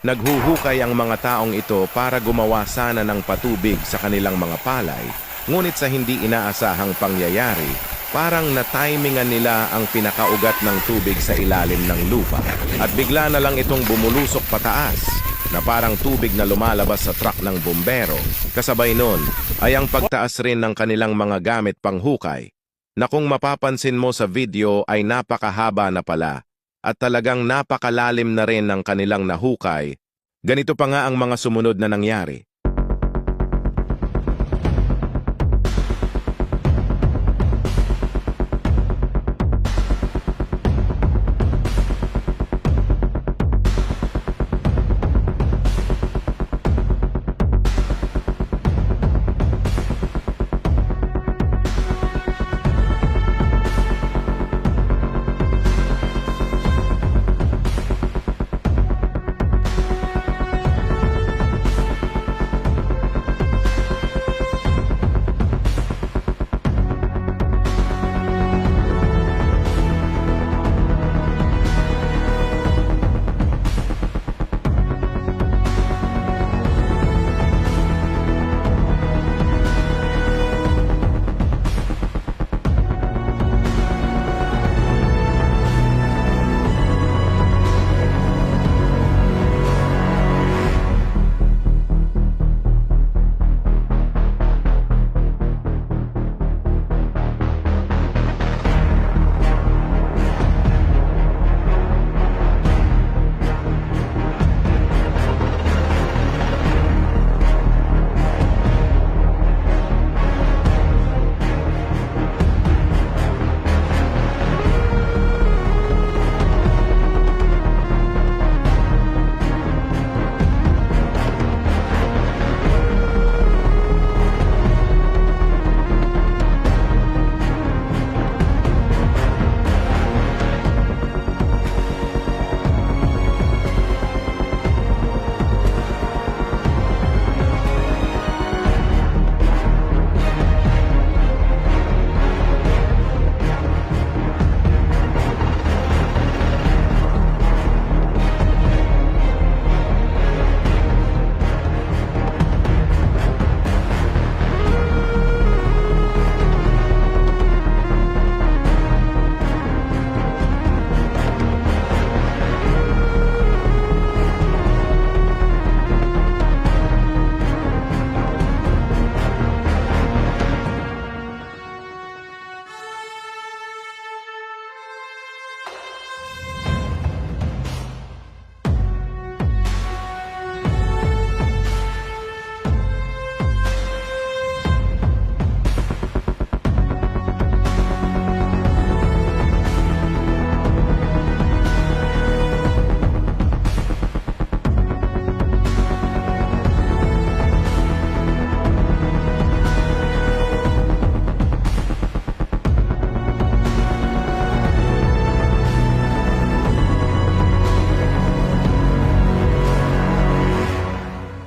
Naghuhukay ang mga taong ito para gumawa sana ng patubig sa kanilang mga palay, ngunit sa hindi inaasahang pangyayari, parang na-timingan nila ang pinakaugat ng tubig sa ilalim ng lupa at bigla na lang itong bumulusok pataas na parang tubig na lumalabas sa truck ng bumbero. Kasabay nun ay ang pagtaas rin ng kanilang mga gamit panghukay na kung mapapansin mo sa video ay napakahaba na pala at talagang napakalalim na rin ng kanilang nahukay. Ganito pa nga ang mga sumunod na nangyari.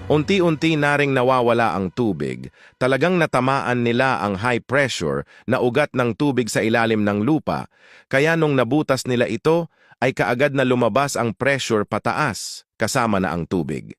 Unti-unti na ring nawawala ang tubig, talagang natamaan nila ang high pressure na ugat ng tubig sa ilalim ng lupa, kaya nung nabutas nila ito ay kaagad na lumabas ang pressure pataas kasama na ang tubig.